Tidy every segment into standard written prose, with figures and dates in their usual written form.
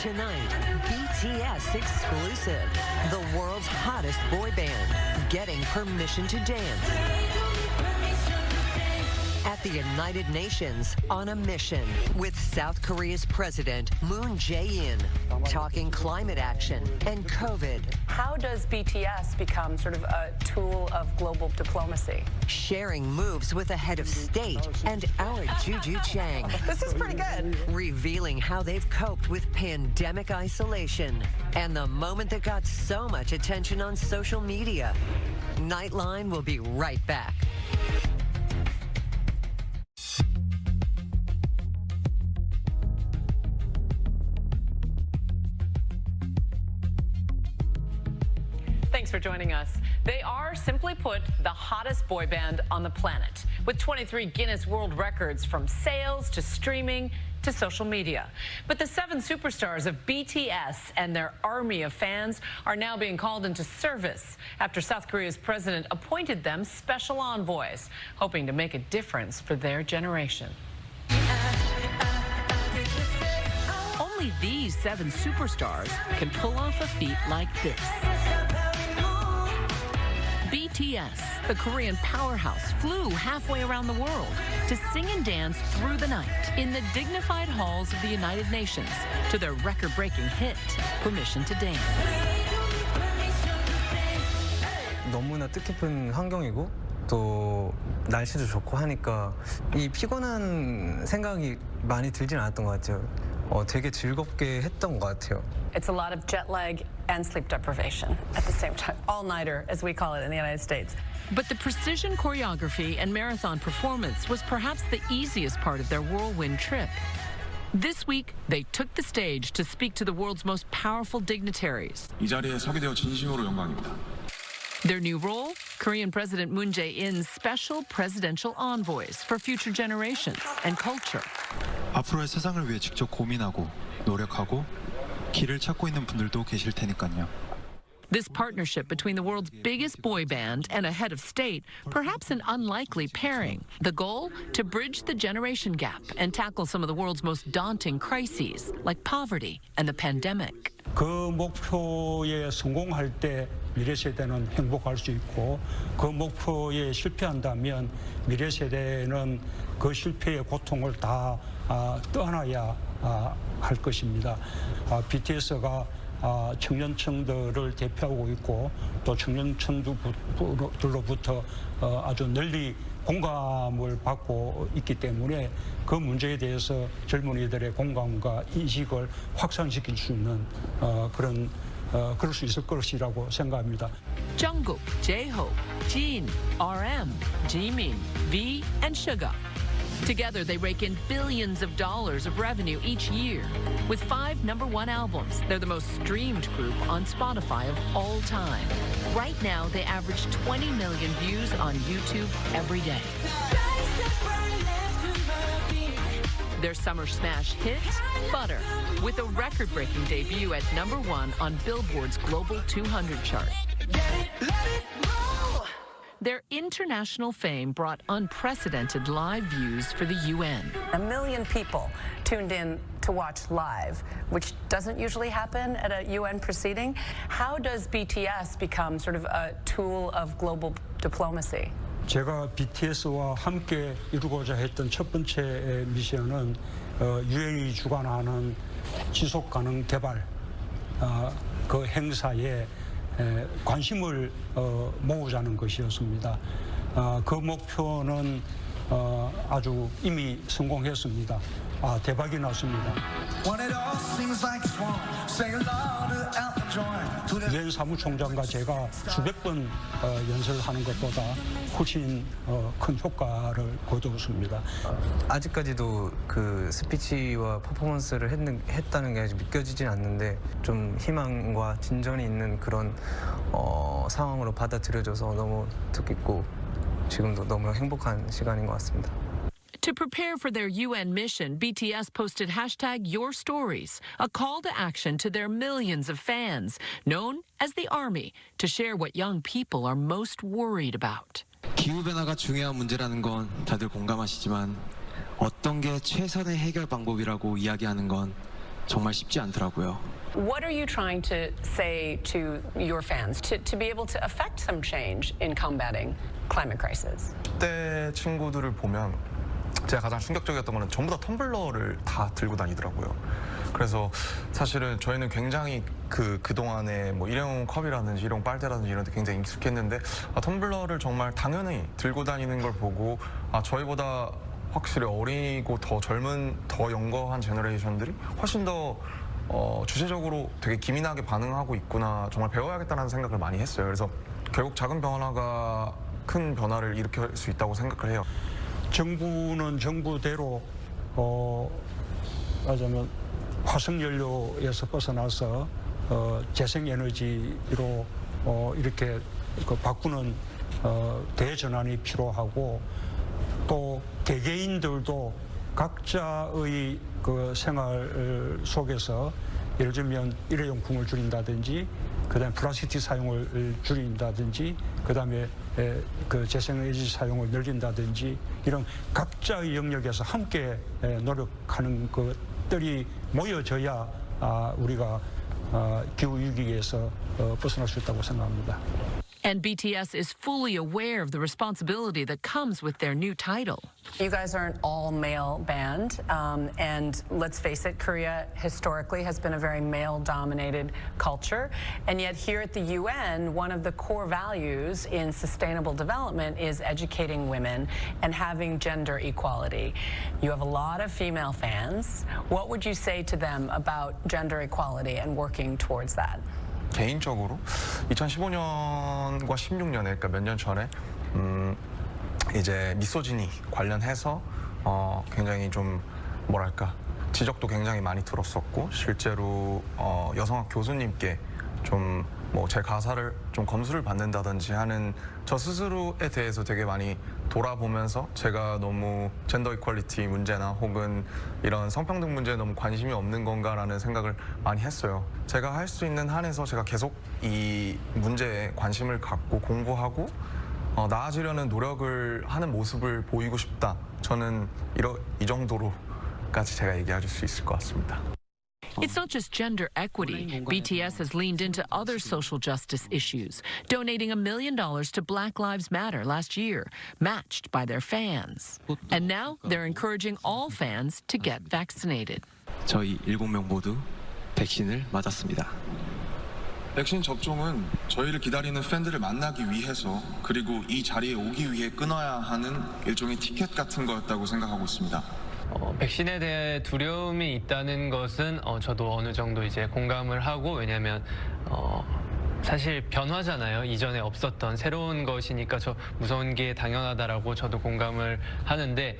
Tonight, BTS exclusive. The world's hottest boy band getting permission to dance. At the United Nations on a mission with South Korea's President Moon Jae-in talking climate action and COVID. How does BTS become sort of a tool of global diplomacy? Sharing moves with the head of state and our Juju Chang. This is pretty good. Revealing how they've coped with pandemic isolation and the moment that got so much attention on social media. Nightline will be right back. Thanks for joining us. They are, simply put, the hottest boy band on the planet, with 23 Guinness World Records from sales to streaming to social media. But the 7 superstars of BTS and their army of fans are now being called into service after South Korea's president appointed them special envoys, hoping to make a difference for their generation. Only these 7 superstars can pull off a feat like this. BTS, the Korean powerhouse, flew halfway around the world to sing and dance through the night in the dignified halls of the United Nations to their record-breaking hit, Permission to Dance. 너무나 뜻깊은 환경이고 또 날씨도 좋고 하니까 이 피곤한 생각이 많이 들진 않았던 것 같아요. 되게 즐겁게 했던 것 같아요. It's a lot of jet lag and sleep deprivation at the same time. All-nighter, as we call it in the United States. But the precision choreography and marathon performance was perhaps the easiest part of their whirlwind trip. This week, they took the stage to speak to the world's most powerful dignitaries. 이 자리에 서게 되어 진심으로 영광입니다. Their new role? Korean President Moon Jae-in's special presidential envoys for future generations and culture. 앞으로의 세상을 위해 직접 고민하고 노력하고 길을 찾고 있는 분들도 계실 테니까요. This partnership between the world's biggest boy band and a head of state, perhaps an unlikely pairing. The goal? To bridge the generation gap and tackle some of the world's most daunting crises, like poverty and the pandemic. 그 목표에 성공할 때 미래 세대는 행복할 수 있고 그 목표에 실패한다면 미래 세대는 그 실패의 고통을 다 떠나야 할 것입니다. BTS가 청년층들을 대표하고 있고 또 청년층들로부터 아주 널리 공감을 받고 있기 때문에 그 문제에 대해서 젊은이들의 공감과 인식을 확산시킬 수 있는 그럴 수 있을 것이라고 생각합니다. Jungkook, J-Hope, Jin, RM, Jimin, V, and Suga. Together, they rake in billions of dollars of revenue each year. With 5 #1 albums, they're the most streamed group on Spotify of all time. Right now, they average 20 million views on YouTube every day. Their summer smash hit, Butter, with a record-breaking debut at #1 on Billboard's Global 200 chart. Their international fame brought unprecedented live views for the UN. 1 million people tuned in to watch live, which doesn't usually happen at a UN proceeding. How does BTS become sort of a tool of global diplomacy? 제가 BTS와 함께 이루고자 했던 첫 번째 미션은 유엔이 주관하는 지속가능 개발 그 행사에 관심을 모으자는 것이었습니다. 그 목표는 아주 이미 성공했습니다. 대박이 났습니다. 유엔 사무총장과 제가 수백 번 연설하는 것보다 훨씬 큰 효과를 거두었습니다. 아직까지도 그 스피치와 퍼포먼스를 했다는 게 아직 믿겨지진 않는데 좀 희망과 진전이 있는 그런 상황으로 받아들여져서 너무 뜻깊고 지금도 너무 행복한 시간인 것 같습니다. To prepare for their UN mission, BTS posted #YourStories, a call to action to their millions of fans, known as the Army, to share what young people are most worried about. 기후변화가 중요한 문제라는 건 다들 공감하시지만 어떤 게 최선의 해결 방법이라고 이야기하는 건 정말 쉽지 않더라고요. What are you trying to say to your fans to be able to affect some change in combating climate crisis? 10대 친구들을 보면 제가 가장 충격적이었던 거는 전부 다 텀블러를 다 들고 다니더라고요. 그래서 사실은 저희는 굉장히 그동안에 뭐 일회용 컵이라든지 일회용 빨대라든지 이런 데 굉장히 익숙했는데 텀블러를 정말 당연히 들고 다니는 걸 보고 저희보다 확실히 어리고 더 젊은, 더 영거한 제너레이션들이 훨씬 더 주체적으로 되게 기민하게 반응하고 있구나, 정말 배워야겠다는 생각을 많이 했어요. 그래서 결국 작은 변화가 큰 변화를 일으킬 수 있다고 생각을 해요. 정부는 정부대로 말하자면 화석연료에서 벗어나서 재생에너지로 이렇게 바꾸는 대전환이 필요하고, 또 개개인들도 각자의 그 생활 속에서 예를 들면 일회용품을 줄인다든지, 그다음에 플라스틱 사용을 줄인다든지, 그다음에 그 재생에너지 사용을 늘린다든지, 이런 각자의 영역에서 함께 노력하는 것들이 모여져야 우리가 기후 위기에서 벗어날 수 있다고 생각합니다. And BTS is fully aware of the responsibility that comes with their new title. You guys are an all-male band, and let's face it, Korea historically has been a very male-dominated culture, and yet here at the UN, one of the core values in sustainable development is educating women and having gender equality. You have a lot of female fans. What would you say to them about gender equality and working towards that? 개인적으로 2015년과 16년에, 그러니까 몇 년 전에 이제 미소지니 관련해서 굉장히 좀 뭐랄까 지적도 굉장히 많이 들었었고, 실제로 여성학 교수님께 좀 뭐 제 가사를 좀 검수를 받는다든지 하는 저 스스로에 대해서 되게 많이 돌아보면서 제가 너무 젠더 이퀄리티 문제나 혹은 이런 성평등 문제에 너무 관심이 없는 건가라는 생각을 많이 했어요. 제가 할 수 있는 한에서 제가 계속 이 문제에 관심을 갖고 공부하고 나아지려는 노력을 하는 모습을 보이고 싶다. 저는 이 정도로까지 제가 얘기할 수 있을 것 같습니다. It's not just gender equity. BTS has leaned into other social justice issues, donating $1 million to Black Lives Matter last year, matched by their fans. And now they're encouraging all fans to get vaccinated. 저희 7명 모두 백신을 맞았습니다. 백신 접종은 저희를 기다리는 팬들을 만나기 위해서, 그리고 이 자리에 오기 위해 끊어야 하는 일종의 티켓 같은 거였다고 생각하고 있습니다. 백신에 대해 두려움이 있다는 것은 저도 어느 정도 이제 공감을 하고, 왜냐하면 사실 변화잖아요. 이전에 없었던 새로운 것이니까 저 무서운 게 당연하다라고 저도 공감을 하는데,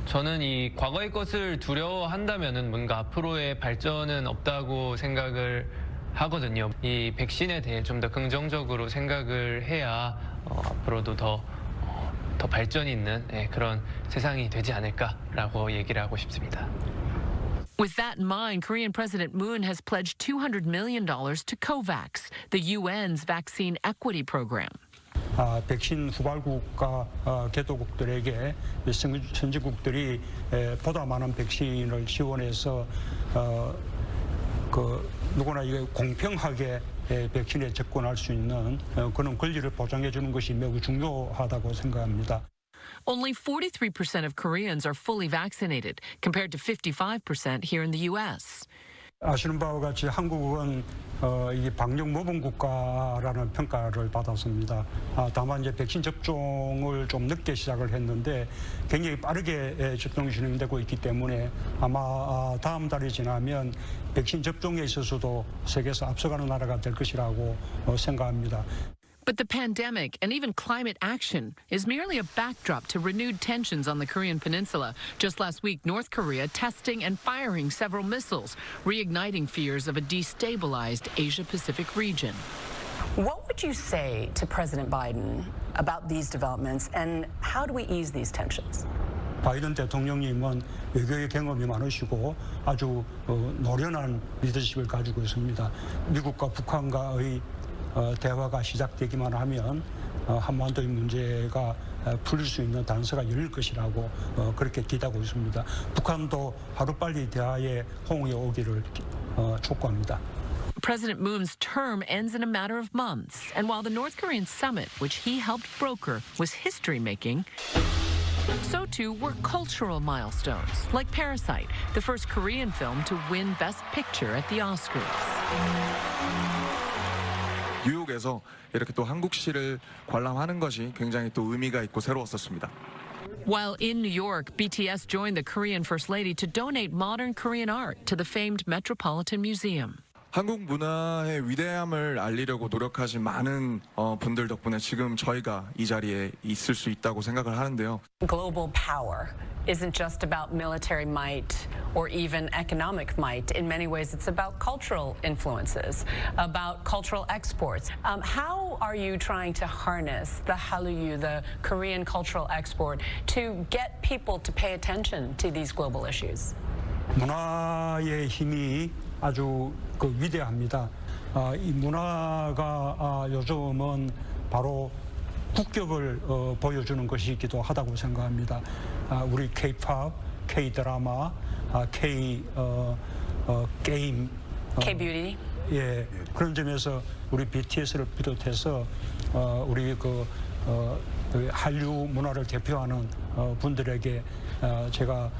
저는 이 과거의 것을 두려워한다면은 뭔가 앞으로의 발전은 없다고 생각을 하거든요. 이 백신에 대해 좀 더 긍정적으로 생각을 해야 앞으로도 더 발전이 있는 그런 세상이 되지 않을까라고 얘기를 하고 싶습니다. With that in mind, Korean President Moon has pledged $200 million to COVAX, the UN's vaccine equity program. 백신 후발국가 개도국들에게 선진국들이 보다 많은 백신을 지원해서 누구나 이게 공평하게 백신에 접근할 수 있는 그런 권리를 보장해 주는 것이 매우 중요하다고 생각합니다. Only 43% of Koreans are fully vaccinated, compared to 55% here in the U.S. 아시는 바와 같이 한국은 이게 방역 모범 국가라는 평가를 받았습니다. 다만 이제 백신 접종을 좀 늦게 시작을 했는데 굉장히 빠르게 접종이 진행되고 있기 때문에 아마 다음 달이 지나면 백신 접종에 있어서도 세계에서 앞서가는 나라가 될 것이라고 생각합니다. But the pandemic and even climate action is merely a backdrop to renewed tensions on the Korean peninsula. Just last week, North Korea testing and firing several missiles, reigniting fears of a destabilized Asia-Pacific region. What would you say to President Biden about these developments, and how do we ease these tensions? 바이든 대통령님은 외교의 경험이 많으시고 아주 노련한 리더십을 가지고 있습니다. 미국과 북한과의 대화가 시작되기만 하면 한반도의 문제가 풀릴 수 있는 단서가 열릴 것이라고 그렇게 기대하고 있습니다. 북한도 하루빨리 대화의 호응이 오기를 촉구합니다. President Moon's term ends in a matter of months, and while the North Korean summit, which he helped broker, was history-making, so too were cultural milestones, like Parasite, the first Korean film to win Best Picture at the Oscars. 뉴욕에서 이렇게 또 한국시를 관람하는 것이 굉장히 또 의미가 있고 새로웠었습니다. While in New York, BTS joined the Korean First Lady to donate modern Korean art to the famed Metropolitan Museum. 한국 문화의 위대함을 알리려고 노력하신 많은 분들 덕분에 지금 저희가 이 자리에 있을 수 있다고 생각을 하는데요. Global power isn't just about military might or even economic might. In many ways, it's about cultural influences, about cultural exports. How are you trying to harness the Hallyu, the Korean cultural export, to get people to pay attention to these global issues? 문화의 힘이 아주 위대합니다. 이 문화가 요즘은 바로 국격을 보여주는 것이기도 하다고 생각합니다. 우리 K-pop, K-드라마, K-게임, K-beauty. 예, 그런 점에서 우리 BTS를 비롯해서 우리 한류 문화를 대표하는 분들에게 제가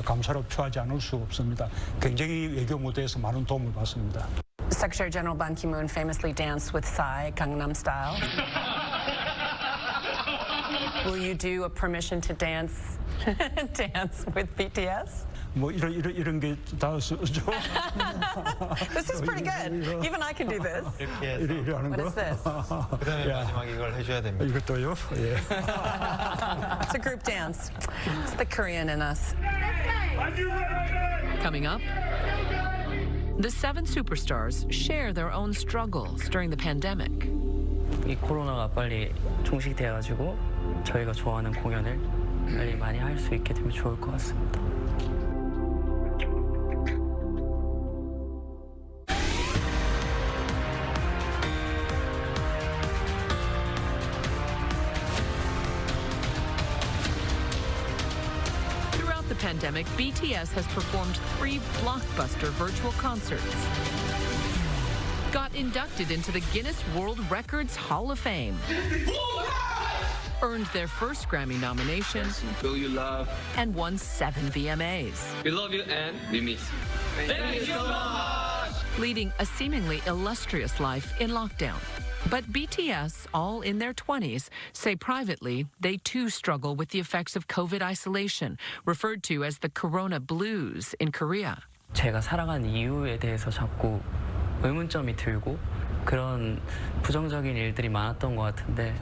감사를 표하지 않을 수 없습니다. 굉장히 외교 무대에서 많은 도움을 받습니다. Secretary General Ban Ki-moon famously danced with Psy, Gangnam Style. Will you do a permission to dance with BTS? 뭐 이런 게 다 죠. This is pretty good. Even I can do this. 이렇게 하는 What 거. is this? 그다음에 마지막 이걸 해줘야 됩니다. 이것도요. 예. It's a group dance. It's the Korean in us. Coming up, the seven superstars share their own struggles during the pandemic. 이 코로나가 빨리 종식돼가지고 저희가 좋아하는 공연을 빨리 많이 할 수 있게 되면 좋을 것 같습니다. Throughout the pandemic, BTS has performed 3 blockbuster virtual concerts, got inducted into the Guinness World Records Hall of Fame, earned their first Grammy nomination, Will you love? and won 7 VMAs, We love you and we miss you. Thank you so much! leading a seemingly illustrious life in lockdown. But BTS, all in their 20s, say privately they too struggle with the effects of COVID isolation, referred to as the Corona Blues in Korea. 제가 살아간 이유에 대해서 자꾸 의문점이 들고 그런 부정적인 일들이 많았던 것 같은데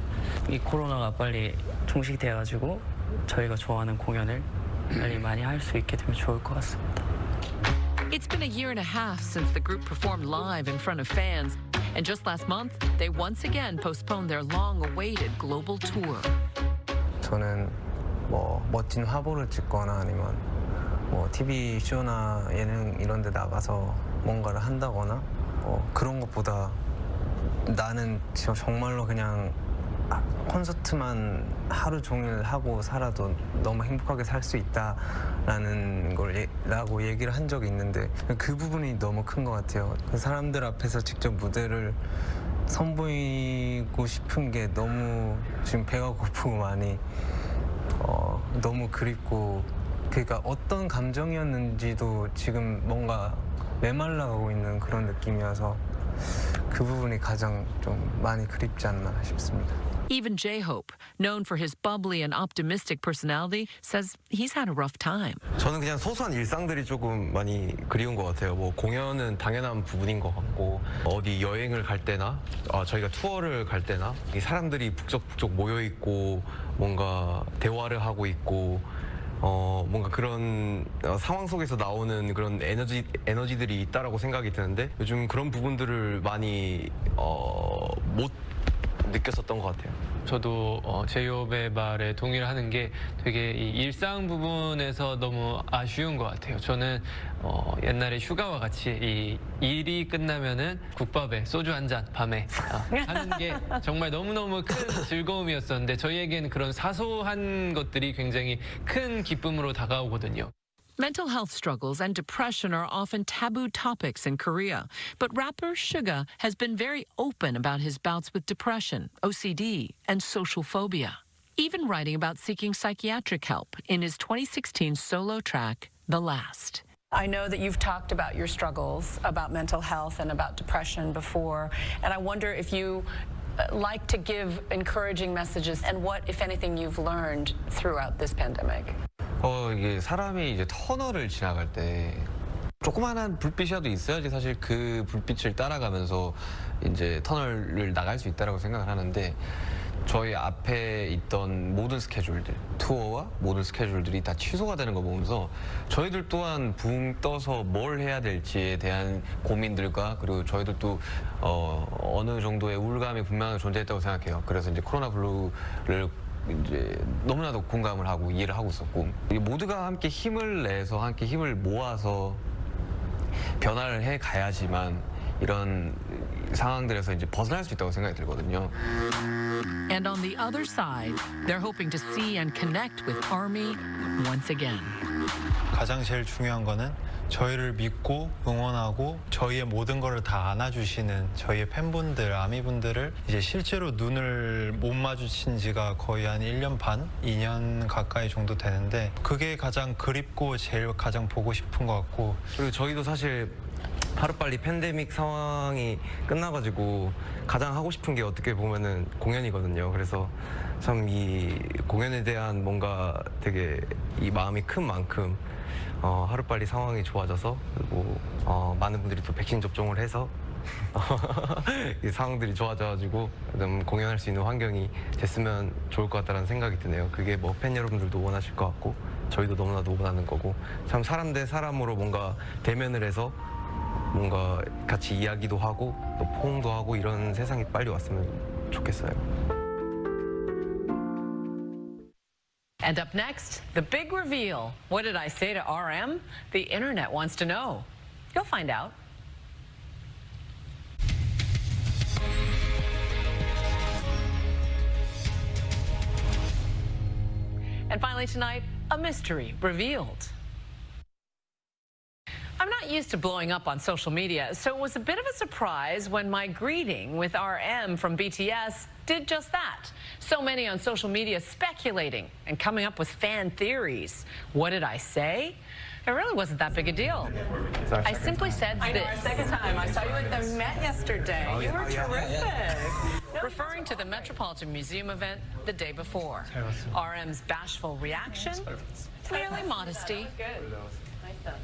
이 코로나가 빨리 종식돼가지고 저희가 좋아하는 공연을 빨리 많이 할 수 있게 되면 좋을 것 같습니다. It's been a year and a half since the group performed live in front of fans, and just last month, they once again postponed their long-awaited global tour. 저는 뭐 멋진 화보를 찍거나 아니면 뭐 TV 쇼나 예능 이런 데 나가서 뭔가를 한다거나 그런 것보다 나는 진짜 정말로 그냥 콘서트만 하루 종일 하고 살아도 너무 행복하게 살 수 있다라는 라고 얘기를 한 적이 있는데 그 부분이 너무 큰 것 같아요. 그 사람들 앞에서 직접 무대를 선보이고 싶은 게 너무 지금 배가 고프고 많이 너무 그립고 그러니까 어떤 감정이었는지도 지금 뭔가 메말라가고 있는 그런 느낌이어서 그 부분이 가장 좀 많이 그립지 않나 싶습니다. Even J-Hope, known for his bubbly and optimistic personality, says he's had a rough time. 저는 그냥 소소한 일상들이 조금 많이 그리운 것 같아요. 뭐 공연은 당연한 부분인 것 같고 어디 여행을 갈 때나 저희가 투어를 갈 때나 이 사람들이 북적북적 모여 있고 뭔가 대화를 하고 있고 뭔가 그런 상황 속에서 나오는 그런 에너지들이 있다라고 생각이 드는데 요즘 그런 부분들을 많이 못 느꼈었던 것 같아요. 저도 제이홉의 말에 동의를 하는 게 되게 이 일상 부분에서 너무 아쉬운 것 같아요. 저는 옛날에 휴가와 같이 이 일이 끝나면은 국밥에 소주 한 잔 밤에 하는 게 정말 너무너무 큰 즐거움이었었는데 저희에게는 그런 사소한 것들이 굉장히 큰 기쁨으로 다가오거든요. Mental health struggles and depression are often taboo topics in Korea, but rapper Suga has been very open about his bouts with depression, OCD, and social phobia, even writing about seeking psychiatric help in his 2016 solo track, The Last. I know that you've talked about your struggles about mental health and about depression before, and I wonder if you like to give encouraging messages and what, if anything, you've learned throughout this pandemic. 이게 사람이 이제 터널을 지나갈 때 조그마한 불빛이라도 있어야지 사실 그 불빛을 따라가면서 이제 터널을 나갈 수 있다라고 생각을 하는데 저희 앞에 있던 모든 스케줄들, 투어와 모든 스케줄들이 다 취소가 되는 거 보면서 저희들 또한 붕 떠서 뭘 해야 될지에 대한 고민들과 그리고 저희들도 어느 정도의 우울감이 분명히 존재했다고 생각해요. 그래서 이제 코로나 블루를 이제 너무나도 공감을 하고 이해를 하고 있었고 모두가 함께 힘을 내서 함께 힘을 모아서 변화를 해 가야지만 이런 상황들에서 이제 벗어날 수 있다고 생각이 들거든요. And on the other side, they're hoping to see and connect with ARMY once again. 가장 제일 중요한 거는 저희를 믿고 응원하고 저희의 모든 거를 다 안아주시는 저희의 팬분들, 아미분들을 이제 실제로 눈을 못 마주친 지가 거의 한 1년 반, 2년 가까이 정도 되는데 그게 가장 그립고 제일 가장 보고 싶은 것 같고 그리고 저희도 사실 하루빨리 팬데믹 상황이 끝나가지고 가장 하고 싶은 게 어떻게 보면은 공연이거든요. 그래서 참 이 공연에 대한 뭔가 되게 이 마음이 큰 만큼 하루빨리 상황이 좋아져서 그리고 많은 분들이 또 백신 접종을 해서 이 상황들이 좋아져가지고 좀 공연할 수 있는 환경이 됐으면 좋을 것 같다는 생각이 드네요. 그게 뭐 팬 여러분들도 원하실 것 같고 저희도 너무나도 원하는 거고 참 사람 대 사람으로 뭔가 대면을 해서 뭔가 같이 이야기도 하고 또 포옹도 하고 이런 세상이 빨리 왔으면 좋겠어요. And up next, the big reveal. What did I say to RM? The internet wants to know. You'll find out. And finally tonight, a mystery revealed. I'm not used to blowing up on social media, so it was a bit of a surprise when my greeting with RM from BTS did just that. So many on social media speculating and coming up with fan theories. What did I say? It really wasn't that big a deal. I simply said this. I know, our second time. I saw you at the Met yesterday. You were terrific. Referring to the Metropolitan Museum event the day before. RM's bashful reaction, clearly modesty.